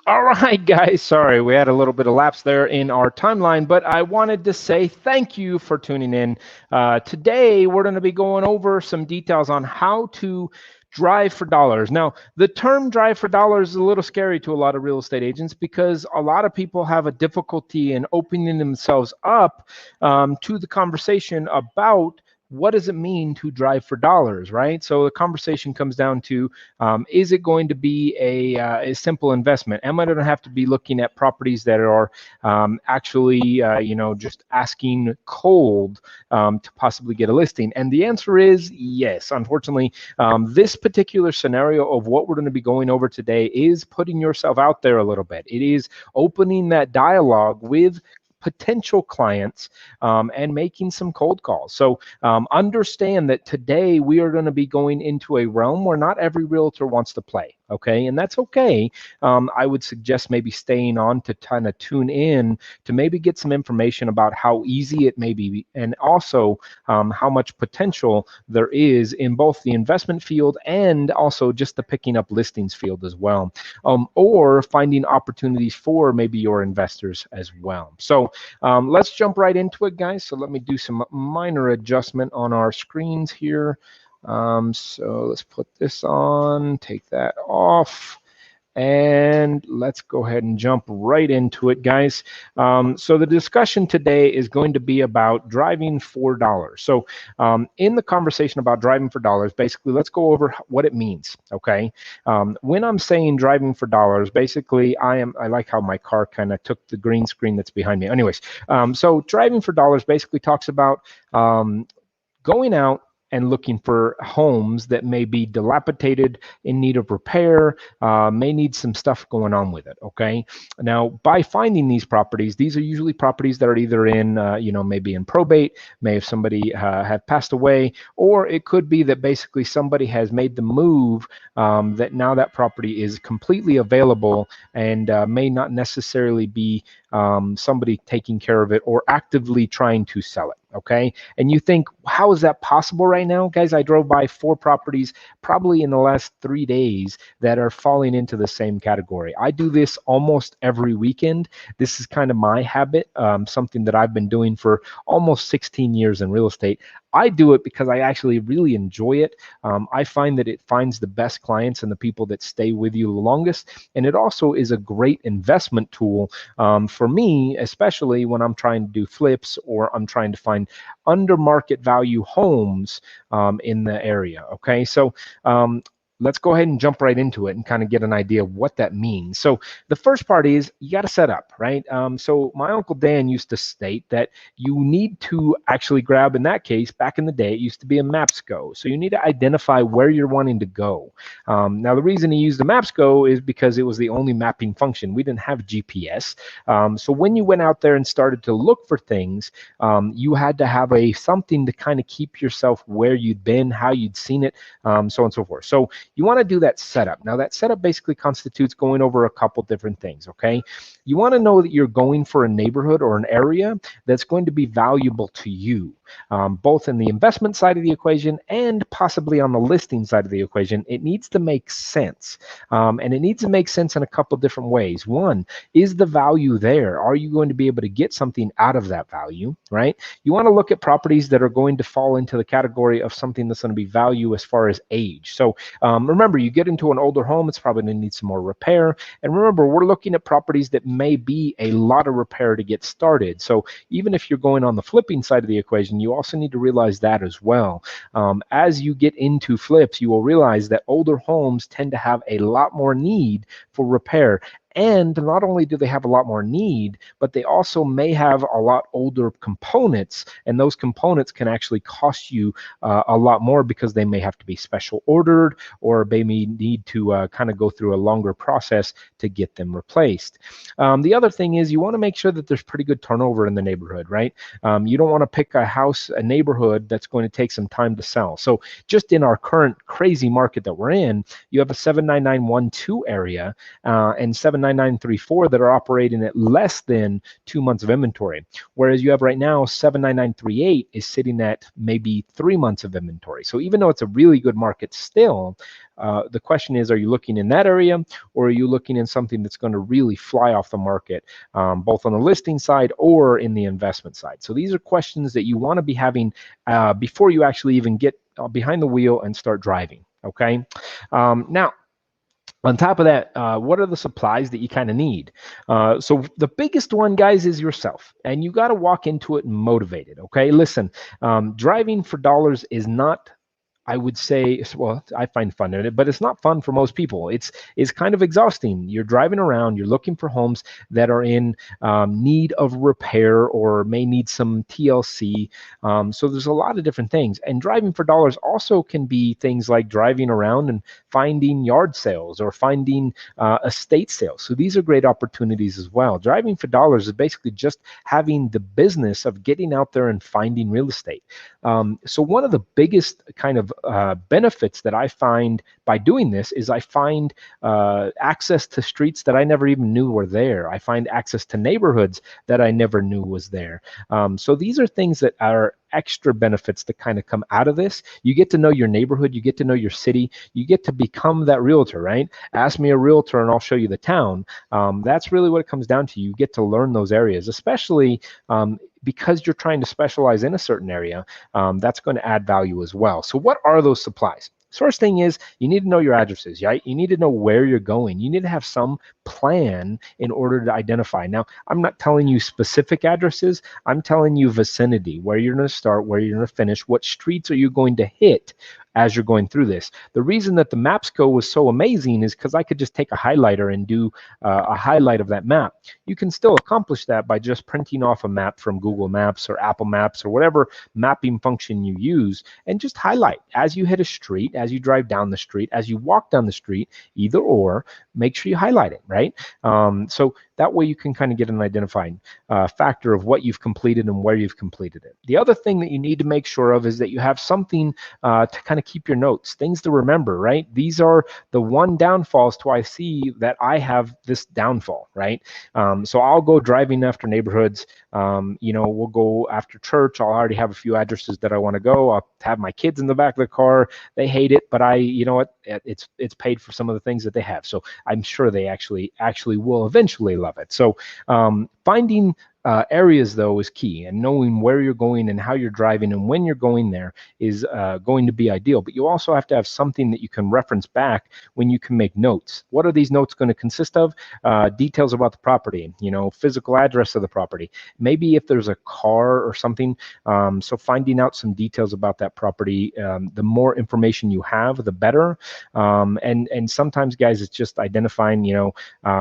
All right, guys. Sorry, we had a little bit of lapse there in our timeline, but I wanted to say thank you for tuning in. Today, we're going to be going over some details on how to drive for dollars. Now, the term drive for dollars is a little scary to a lot of real estate agents because a lot of people have a difficulty in opening themselves up to the conversation about what does it mean to drive for dollars, right? So the conversation comes down to is it going to be a simple investment? Am I going to have to be looking at properties that are actually, just asking cold to possibly get a listing? And the answer is yes. Unfortunately, this particular scenario of what we're going to be going over today is putting yourself out there a little bit. It is opening that dialogue with potential clients and making some cold calls. So understand that today we are going to be going into a realm where not every realtor wants to play. Okay, and that's okay. I would suggest maybe staying on to kind of tune in to maybe get some information about how easy it may be, and also how much potential there is in both the investment field and also just the picking up listings field as well, or finding opportunities for maybe your investors as well. So let's jump right into it, guys. So let me do some minor adjustment on our screens here. So let's put this on, take that off, and let's go ahead and jump right into it, guys. So the discussion today is going to be about driving for dollars. So in the conversation about driving for dollars, basically, let's go over what it means, okay? When I'm saying driving for dollars, basically, I like how my car kind of took the green screen that's behind me. Anyways, so driving for dollars basically talks about going out and looking for homes that may be dilapidated, in need of repair, may need some stuff going on with it, okay? Now, by finding these properties, these are usually properties that are either in, maybe in probate, may have somebody have passed away, or it could be that basically somebody has made the move that now that property is completely available and may not necessarily be somebody taking care of it or actively trying to sell it. Okay. And you think, how is that possible right now? Guys, I drove by 4 properties probably in the last 3 days that are falling into the same category. I do this almost every weekend. This is kind of my habit, something that I've been doing for almost 16 years in real estate. I do it because I actually really enjoy it. I find that it finds the best clients and the people that stay with you the longest. And it also is a great investment tool for me, especially when I'm trying to do flips or I'm trying to find under market value homes in the area. Okay, so let's go ahead and jump right into it and kind of get an idea of what that means. So the first part is you got to set up, right? So my Uncle Dan used to state that you need to actually grab, in that case, back in the day, it used to be a Maps Go. So you need to identify where you're wanting to go. Now, the reason he used the Maps Go is because it was the only mapping function. We didn't have GPS. So when you went out there and started to look for things, you had to have something to kind of keep yourself where you'd been, how you'd seen it, so on and so forth. So you want to do that setup. Now, that setup basically constitutes going over a couple different things, okay? You want to know that you're going for a neighborhood or an area that's going to be valuable to you, both in the investment side of the equation and possibly on the listing side of the equation. It needs to make sense, and it needs to make sense in a couple different ways. One, is the value there? Are you going to be able to get something out of that value, right? You want to look at properties that are going to fall into the category of something that's going to be value as far as age. So remember, you get into an older home, it's probably going to need some more repair. And remember, we're looking at properties that may be a lot of repair to get started. So even if you're going on the flipping side of the equation, you also need to realize that as well. As you get into flips, you will realize that older homes tend to have a lot more need for repair. And not only do they have a lot more need, but they also may have a lot older components, and those components can actually cost you a lot more because they may have to be special ordered, or they may need to kind of go through a longer process to get them replaced. The other thing is you want to make sure that there's pretty good turnover in the neighborhood, right? You don't want to pick a neighborhood that's going to take some time to sell. So just in our current crazy market that we're in, you have a 79912 area and 79934 that are operating at less than 2 months of inventory, whereas you have right now 79938 is sitting at maybe 3 months of inventory. So even though it's a really good market still, the question is, are you looking in that area, or are you looking in something that's going to really fly off the market, both on the listing side or in the investment side? So these are questions that you want to be having before you actually even get behind the wheel and start driving. Okay. Now, on top of that, what are the supplies that you kind of need? So the biggest one, guys, is yourself, and you got to walk into it motivated. Okay, listen, driving for dollars is not, I would say, well, I find fun in it, but it's not fun for most people. It's kind of exhausting. You're driving around, you're looking for homes that are in need of repair or may need some TLC. So there's a lot of different things. And driving for dollars also can be things like driving around and finding yard sales or finding estate sales. So these are great opportunities as well. Driving for dollars is basically just having the business of getting out there and finding real estate. So one of the biggest kind of benefits that I find by doing this is I find access to streets that I never even knew were there. I find access to neighborhoods that I never knew was there. So these are things that are extra benefits that kind of come out of this. You get to know your neighborhood, you get to know your city, you get to become that realtor, right? Ask me a realtor and I'll show you the town. That's really what it comes down to. You get to learn those areas, especially because you're trying to specialize in a certain area. That's going to add value as well. So what are those supplies? First thing is you need to know your addresses, right? You need to know where you're going. You need to have some plan in order to identify. Now, I'm not telling you specific addresses. I'm telling you vicinity, where you're going to start, where you're going to finish, what streets are you going to hit as you're going through this. The reason that the Mapsco was so amazing is because I could just take a highlighter and do a highlight of that map. You can still accomplish that by just printing off a map from Google Maps or Apple Maps or whatever mapping function you use, and just highlight as you hit a street, as you drive down the street, as you walk down the street, either or, make sure you highlight it, right? So that way you can kind of get an identifying factor of what you've completed and where you've completed it. The other thing that you need to make sure of is that you have something to kind of keep your notes, things to remember, right? These are the one downfalls to I see that I have this downfall, right? So I'll go driving after neighborhoods. We'll go after church. I'll already have a few addresses that I want to go. I'll have my kids in the back of the car. They hate it, but you know what? It's paid for some of the things that they have. So I'm sure they actually will eventually love it. So finding areas, though, is key, and knowing where you're going and how you're driving and when you're going there is going to be ideal. But you also have to have something that you can reference back when you can make notes. What are these notes going to consist of? Details about the property, physical address of the property. Maybe if there's a car or something. So finding out some details about that property, the more information you have, the better. And sometimes, guys, it's just identifying,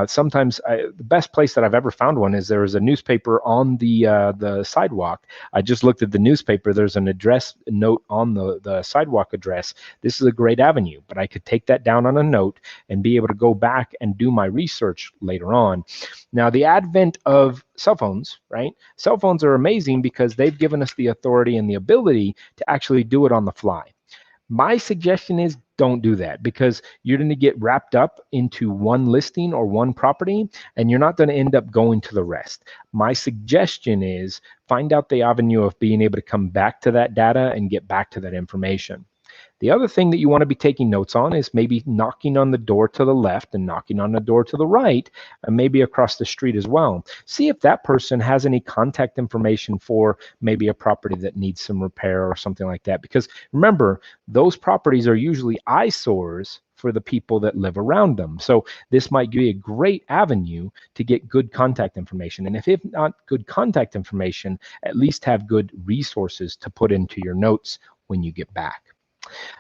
sometimes the best place that I've ever found one is there was a newspaper on the sidewalk. I just looked at the newspaper. There's an address note on the sidewalk address. This is a great avenue, but I could take that down on a note and be able to go back and do my research later on. Now, the advent of cell phones, right? Cell phones are amazing because they've given us the authority and the ability to actually do it on the fly. My suggestion is don't do that, because you're going to get wrapped up into one listing or one property, and you're not going to end up going to the rest. My suggestion is find out the avenue of being able to come back to that data and get back to that information. The other thing that you want to be taking notes on is maybe knocking on the door to the left and knocking on the door to the right, and maybe across the street as well. See if that person has any contact information for maybe a property that needs some repair or something like that. Because remember, those properties are usually eyesores for the people that live around them. So this might be a great avenue to get good contact information. And if not good contact information, at least have good resources to put into your notes when you get back.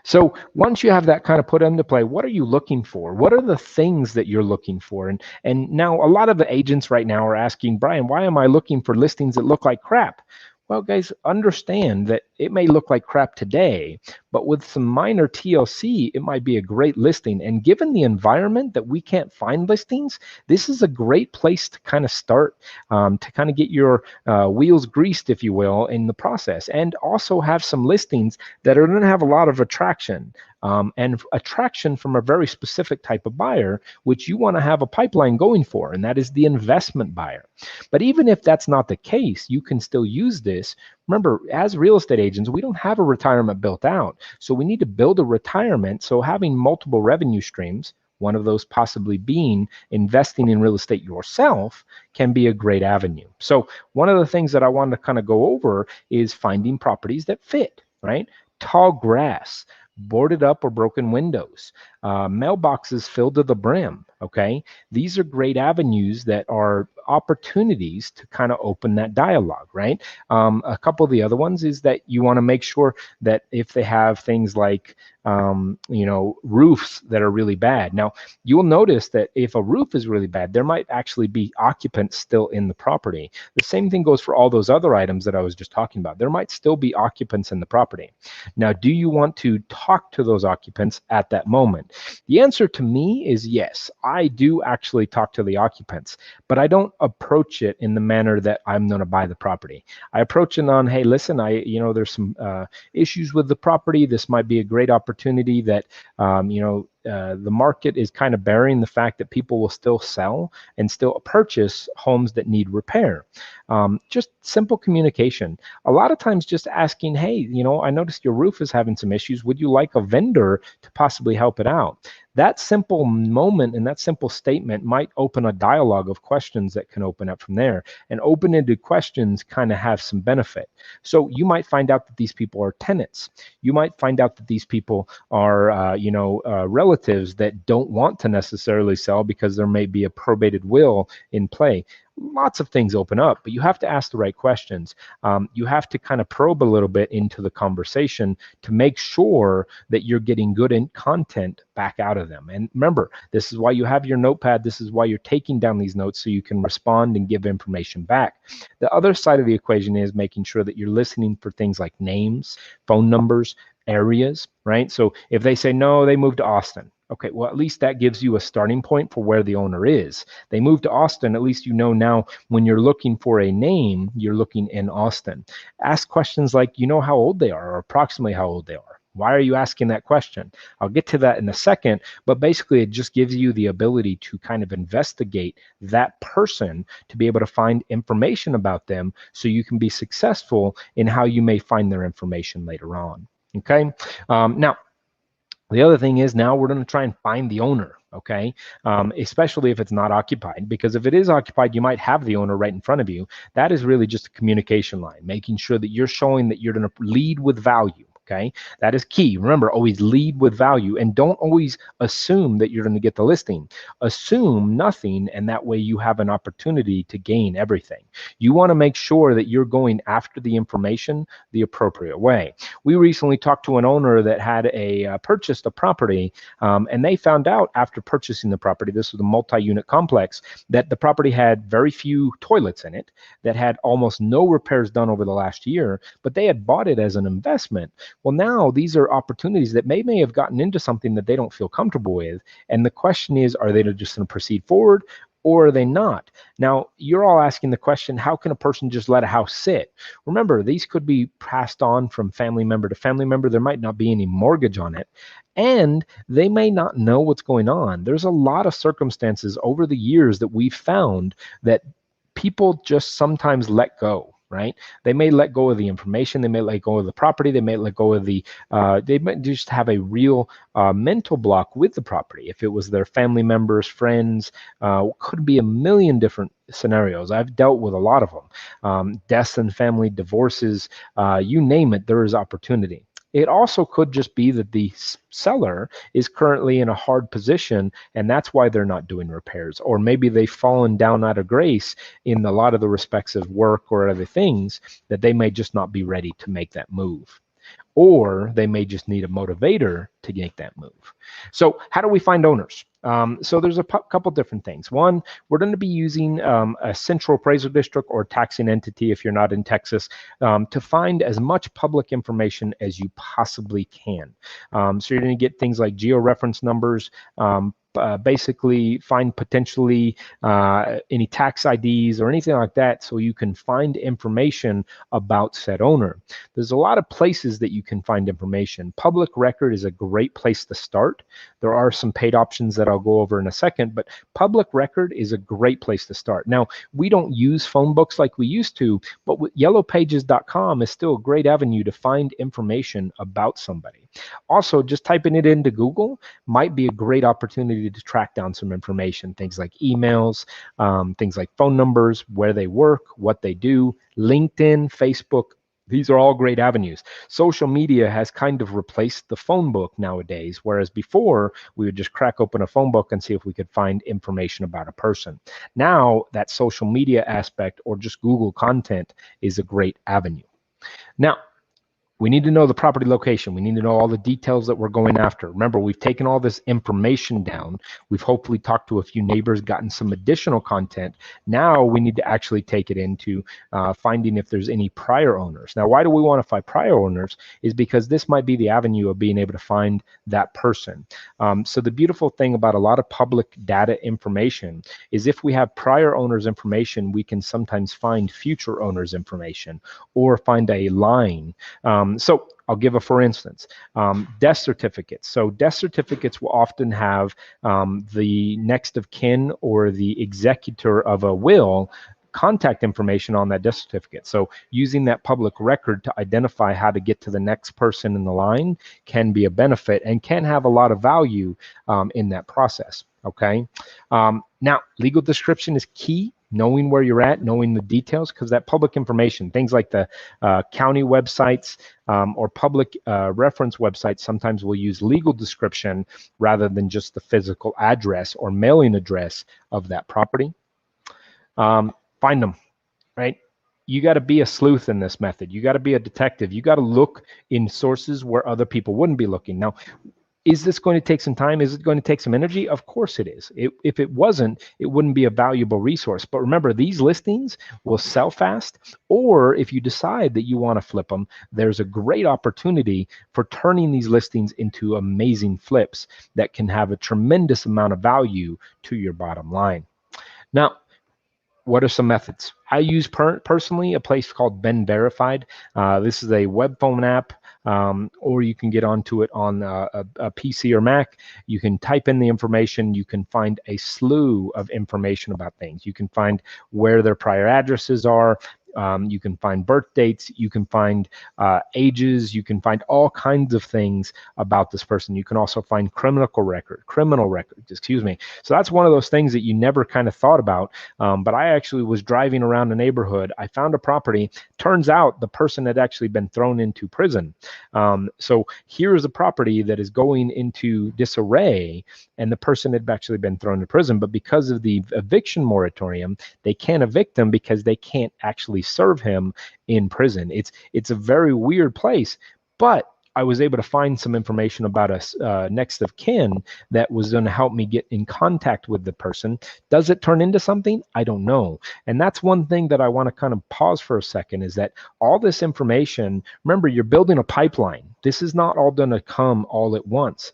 So once you have that kind of put into play, what are you looking for? What are the things that you're looking for? And now a lot of the agents right now are asking, Brian, why am I looking for listings that look like crap? Well, guys, understand that it may look like crap today, but with some minor TLC, it might be a great listing. And given the environment that we can't find listings, this is a great place to kind of start, to kind of get your wheels greased, if you will, in the process, and also have some listings that are going to have a lot of attraction. And attraction from a very specific type of buyer, which you want to have a pipeline going for, and that is the investment buyer. But even if that's not the case, you can still use this Remember, as real estate agents, we don't have a retirement built out. So we need to build a retirement. So having multiple revenue streams, one of those possibly being investing in real estate yourself, can be a great avenue. So one of the things that I wanted to kind of go over is finding properties that fit, right? Tall grass, boarded up or broken windows, mailboxes filled to the brim, okay? These are great avenues that are opportunities to kind of open that dialogue, right? A couple of the other ones is that you want to make sure that if they have things like, roofs that are really bad. Now, you'll notice that if a roof is really bad, there might actually be occupants still in the property. The same thing goes for all those other items that I was just talking about. There might still be occupants in the property. Now, do you want to talk to those occupants at that moment? The answer to me is yes. I do actually talk to the occupants, but I don't approach it in the manner that I'm going to buy the property. I approach it on, hey, listen, there's some issues with the property. This might be a great opportunity that, the market is kind of bearing the fact that people will still sell and still purchase homes that need repair. Just simple communication. A lot of times just asking, hey, I noticed your roof is having some issues. Would you like a vendor to possibly help it out? That simple moment and that simple statement might open a dialogue of questions that can open up from there. And open-ended questions kind of have some benefit. So you might find out that these people are tenants. You might find out that these people are, relatives that don't want to necessarily sell because there may be a probated will in play. Lots of things open up, but you have to ask the right questions. You have to kind of probe a little bit into the conversation to make sure that you're getting good content back out of them. And remember, this is why you have your notepad. This is why you're taking down these notes so you can respond and give information back. The other side of the equation is making sure that you're listening for things like names, phone numbers, areas, right? So if they say, no, they moved to Austin. Okay, well, at least that gives you a starting point for where the owner is. They moved to Austin, at least you know now when you're looking for a name, you're looking in Austin. Ask questions like, how old they are or approximately how old they are. Why are you asking that question? I'll get to that in a second, but basically it just gives you the ability to kind of investigate that person to be able to find information about them so you can be successful in how you may find their information later on. Okay, now, the other thing is now we're going to try and find the owner, okay? Especially if it's not occupied, because if it is occupied, you might have the owner right in front of you. That is really just a communication line, making sure that you're showing that you're going to lead with value. Okay, that is key. Remember, always lead with value and don't always assume that you're going to get the listing. Assume nothing, and that way you have an opportunity to gain everything. You want to make sure that you're going after the information the appropriate way. We recently talked to an owner that had purchased a property, and they found out after purchasing the property, this was a multi-unit complex, that the property had very few toilets in it, that had almost no repairs done over the last year, but they had bought it as an investment. Well, now these are opportunities that may have gotten into something that they don't feel comfortable with. And the question is, are they just going to proceed forward or are they not? Now, you're all asking the question, how can a person just let a house sit? Remember, these could be passed on from family member to family member. There might not be any mortgage on it. And they may not know what's going on. There's a lot of circumstances over the years that we've found that people just sometimes let go. Right? They may let go of the information. They may let go of the property. They may let go of they might just have a real mental block with the property. If it was their family members, friends, could be a million different scenarios. I've dealt with a lot of them. Deaths in family, divorces, you name it, there is opportunity. It also could just be that the seller is currently in a hard position and that's why they're not doing repairs. Or maybe they've fallen down out of grace in a lot of the respects of work or other things that they may just not be ready to make that move. Or they may just need a motivator to make that move. So how do we find owners? So there's a couple different things. One, we're going to be using a central appraisal district or taxing entity if you're not in Texas to find as much public information as you possibly can. So you're going to get things like georeference numbers, basically find potentially any tax IDs or anything like that, so you can find information about said owner. There's a lot of places that you can find information. Public record is a great place to start. There are some paid options that I'll go over in a second, but public record is a great place to start. Now, we don't use phone books like we used to, but yellowpages.com is still a great avenue to find information about somebody. Also, just typing it into Google might be a great opportunity to track down some information, things like emails, things like phone numbers, where they work, what they do, LinkedIn, Facebook. These are all great avenues. Social media has kind of replaced the phone book nowadays, whereas before we would just crack open a phone book and see if we could find information about a person. Now that social media aspect or just Google content is a great avenue. Now, we need to know the property location. We need to know all the details that we're going after. Remember, we've taken all this information down. We've hopefully talked to a few neighbors, gotten some additional content. Now we need to actually take it into finding if there's any prior owners. Now, why do we want to find prior owners? Is because this might be the avenue of being able to find that person. So the beautiful thing about a lot of public data information is if we have prior owners information, we can sometimes find future owners information or find a line. So I'll give a for instance, death certificates. So death certificates will often have the next of kin or the executor of a will contact information on that death certificate. So using that public record to identify how to get to the next person in the line can be a benefit and can have a lot of value in that process. Okay. Now, legal description is key. Knowing where you're at, knowing the details, because that public information, things like the county websites or public reference websites sometimes will use legal description rather than just the physical address or mailing address of that property. Find them, right? You got to be a sleuth in this method. You got to be a detective. You got to look in sources where other people wouldn't be looking. Now, is this going to take some time? Is it going to take some energy? Of course it is. If it wasn't, it wouldn't be a valuable resource. But remember, these listings will sell fast, or if you decide that you want to flip them, there's a great opportunity for turning these listings into amazing flips that can have a tremendous amount of value to your bottom line. Now, what are some methods? I use personally a place called Ben Verified. This is a web phone app, or you can get onto it on a PC or Mac. You can type in the information. You can find a slew of information about things. You can find where their prior addresses are. You can find birth dates, you can find ages, you can find all kinds of things about this person. You can also find criminal records, excuse me. So that's one of those things that you never kind of thought about. But I actually was driving around a neighborhood. I found a property. Turns out the person had actually been thrown into prison. So here is a property that is going into disarray, and the person had actually been thrown into prison. But because of the eviction moratorium, they can't evict him because they can't actually serve him in prison. It's a very weird place, but I was able to find some information about a next of kin that was going to help me get in contact with the person. Does it turn into something? I don't know. And that's one thing that I want to kind of pause for a second, is that all this information, remember, you're building a pipeline. This is not all going to come all at once.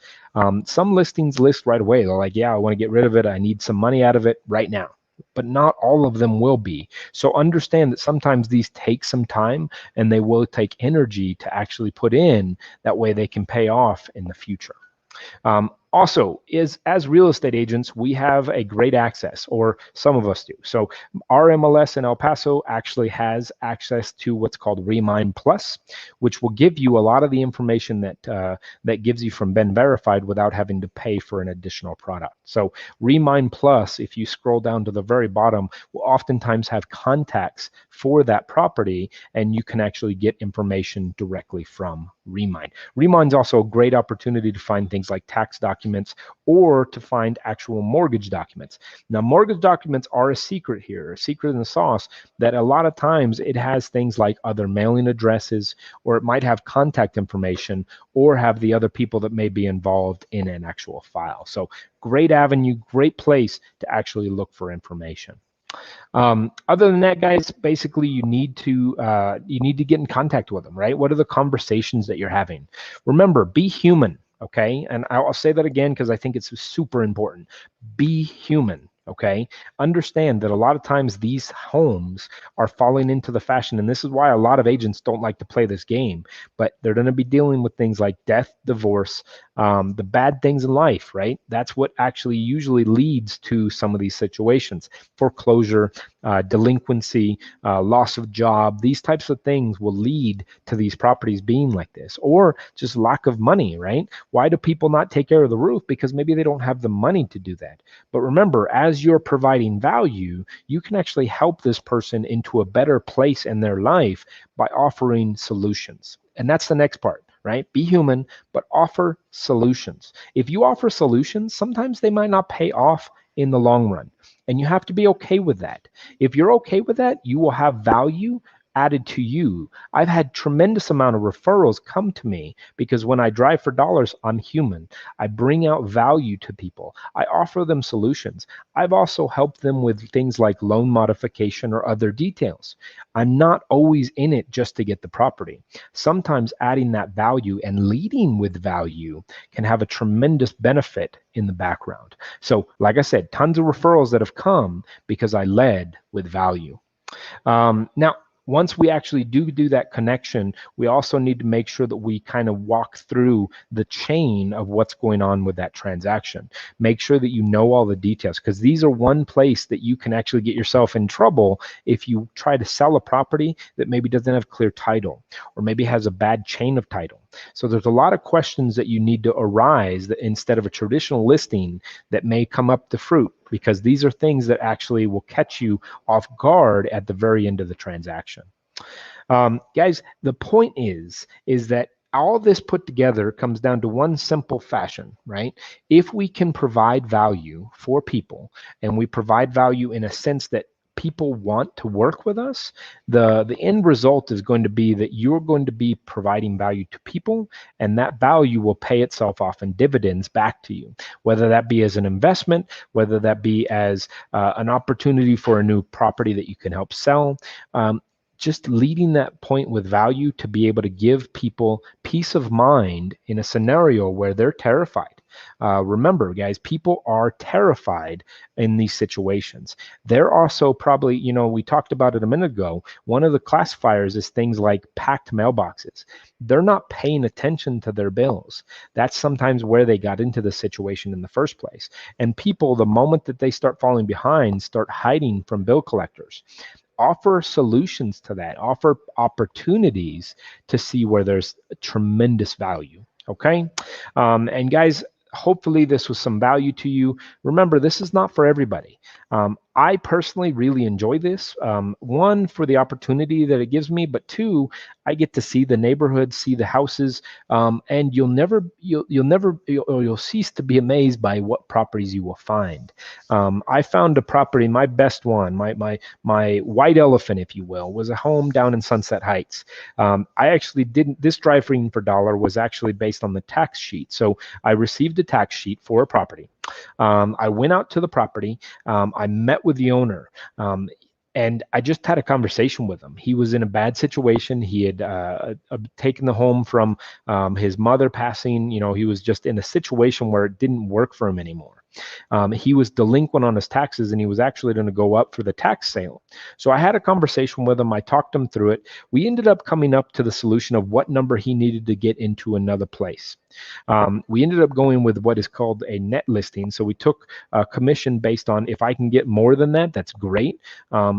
Some listings list right away. They're like, yeah, I want to get rid of it. I need some money out of it right now. But not all of them will be. So understand that sometimes these take some time and they will take energy to actually put in. That way they can pay off in the future. Also, as real estate agents, we have a great access, or some of us do. So our MLS in El Paso actually has access to what's called Remind Plus, which will give you a lot of the information that gives you from Ben Verified without having to pay for an additional product. So Remind Plus, if you scroll down to the very bottom, will oftentimes have contacts for that property, and you can actually get information directly from Remind. Remind's also a great opportunity to find things like tax documents or to find actual mortgage documents. Now, mortgage documents are a secret here, a secret in the sauce, that a lot of times it has things like other mailing addresses, or it might have contact information, or have the other people that may be involved in an actual file. So great avenue, great place to actually look for information. Other than that, guys, basically you need to get in contact with them, right? What are the conversations that you're having? Remember, be human. okay? And I'll say that again because I think it's super important. Be human, okay? Understand that a lot of times these homes are falling into the fashion, and this is why a lot of agents don't like to play this game, but they're going to be dealing with things like death, divorce, the bad things in life, right? That's what actually usually leads to some of these situations. Foreclosure, delinquency, loss of job, these types of things will lead to these properties being like this, or just lack of money, right? Why do people not take care of the roof? Because maybe they don't have the money to do that. But remember, as you're providing value, you can actually help this person into a better place in their life by offering solutions. And that's the next part, right? Be human, but offer solutions. If you offer solutions, sometimes they might not pay off in the long run. And you have to be okay with that. If you're okay with that, you will have value added to you. I've had tremendous amount of referrals come to me because when I drive for dollars, I'm human. I bring out value to people. I offer them solutions. I've also helped them with things like loan modification or other details. I'm not always in it just to get the property. Sometimes adding that value and leading with value can have a tremendous benefit in the background. So, like I said, tons of referrals that have come because I led with value. Now, once we actually do that connection, we also need to make sure that we kind of walk through the chain of what's going on with that transaction. Make sure that you know all the details, because these are one place that you can actually get yourself in trouble if you try to sell a property that maybe doesn't have clear title or maybe has a bad chain of title. So there's a lot of questions that you need to arise that instead of a traditional listing that may come up to fruit, because these are things that actually will catch you off guard at the very end of the transaction. Guys, the point is that all this put together comes down to one simple fashion, right? If we can provide value for people, and we provide value in a sense that people want to work with us, the end result is going to be that you're going to be providing value to people, and that value will pay itself off in dividends back to you, whether that be as an investment, whether that be as an opportunity for a new property that you can help sell. Just leading that point with value to be able to give people peace of mind in a scenario where they're terrified. Remember, guys, people are terrified in these situations. They're also probably, we talked about it a minute ago, one of the classifiers is things like packed mailboxes. They're not paying attention to their bills. That's sometimes where they got into the situation in the first place. And people, the moment that they start falling behind, start hiding from bill collectors. Offer solutions to that, offer opportunities to see where there's tremendous value. Okay. And guys, hopefully this was some value to you. Remember, this is not for everybody. I personally really enjoy this. One, for the opportunity that it gives me, but two, I get to see the neighborhood, see the houses, and you'll cease to be amazed by what properties you will find. I found a property, my best one, my white elephant, if you will, was a home down in Sunset Heights. I actually didn't. This driving for dollar was actually based on the tax sheet. So I received a tax sheet for a property. I went out to the property. I met with the owner. And I just had a conversation with him. He was in a bad situation. He had taken the home from his mother passing. He was just in a situation where it didn't work for him anymore. He was delinquent on his taxes, and he was actually going to go up for the tax sale. So I had a conversation with him. I talked him through it. We ended up coming up to the solution of what number he needed to get into another place. We ended up going with what is called a net listing. So we took a commission based on if I can get more than that, that's great,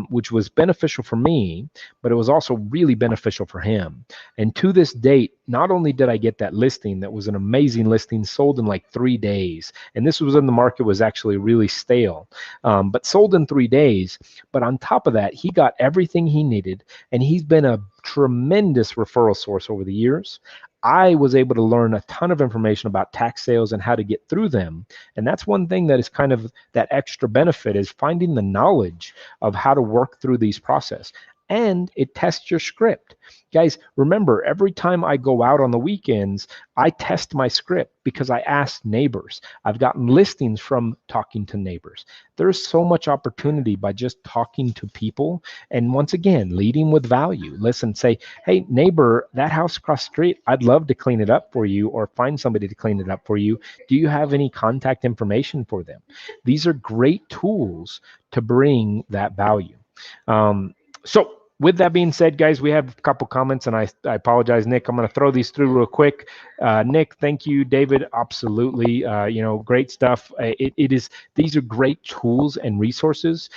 which was beneficial for me, but it was also really beneficial for him. And to this date, not only did I get that listing, that was an amazing listing, sold in like 3 days. And this was in the market was actually really stale, but sold in 3 days. But on top of that, he got everything he needed, and he's been a tremendous referral source over the years. I was able to learn a ton of information about tax sales and how to get through them. And that's one thing that is kind of that extra benefit, is finding the knowledge of how to work through these process. and it tests your script. Guys, remember, every time I go out on the weekends, I test my script because I ask neighbors. I've gotten listings from talking to neighbors. There's so much opportunity by just talking to people. And once again, leading with value. Listen, say, hey, neighbor, that house across the street, I'd love to clean it up for you or find somebody to clean it up for you. Do you have any contact information for them? These are great tools to bring that value. So with that being said, guys, we have a couple comments, and I apologize, Nick. I'm going to throw these through real quick. Nick, thank you. David, absolutely. Great stuff. It is. These are great tools and resources.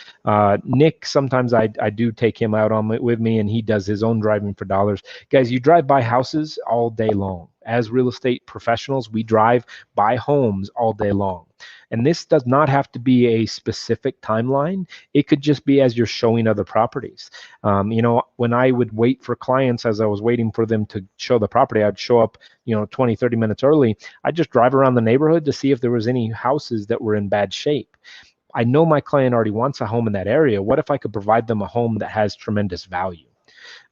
Nick, sometimes I do take him out on with me, and he does his own driving for dollars. Guys, you drive by houses all day long. As real estate professionals, we drive by homes all day long. And this does not have to be a specific timeline. It could just be as you're showing other properties. When I would wait for clients, as I was waiting for them to show the property, I'd show up, 20, 30 minutes early. I'd just drive around the neighborhood to see if there was any houses that were in bad shape. I know my client already wants a home in that area. What if I could provide them a home that has tremendous value?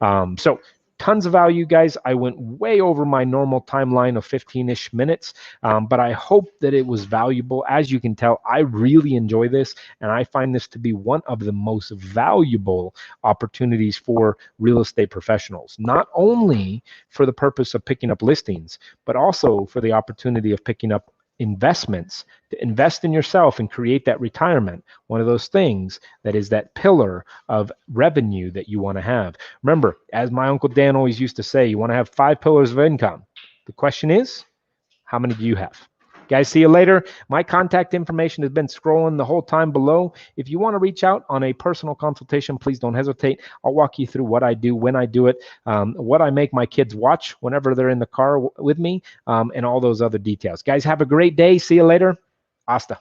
So tons of value, guys. I went way over my normal timeline of 15-ish minutes, but I hope that it was valuable. As you can tell, I really enjoy this, and I find this to be one of the most valuable opportunities for real estate professionals, not only for the purpose of picking up listings, but also for the opportunity of picking up investments, to invest in yourself and create that retirement. One of those things that is that pillar of revenue that you want to have. Remember, as my Uncle Dan always used to say, you want to have 5 pillars of income. The question is, how many do you have? Guys, see you later. My contact information has been scrolling the whole time below. If you want to reach out on a personal consultation, please don't hesitate. I'll walk you through what I do, when I do it, what I make my kids watch whenever they're in the car with me, and all those other details. Guys, have a great day. See you later. Hasta.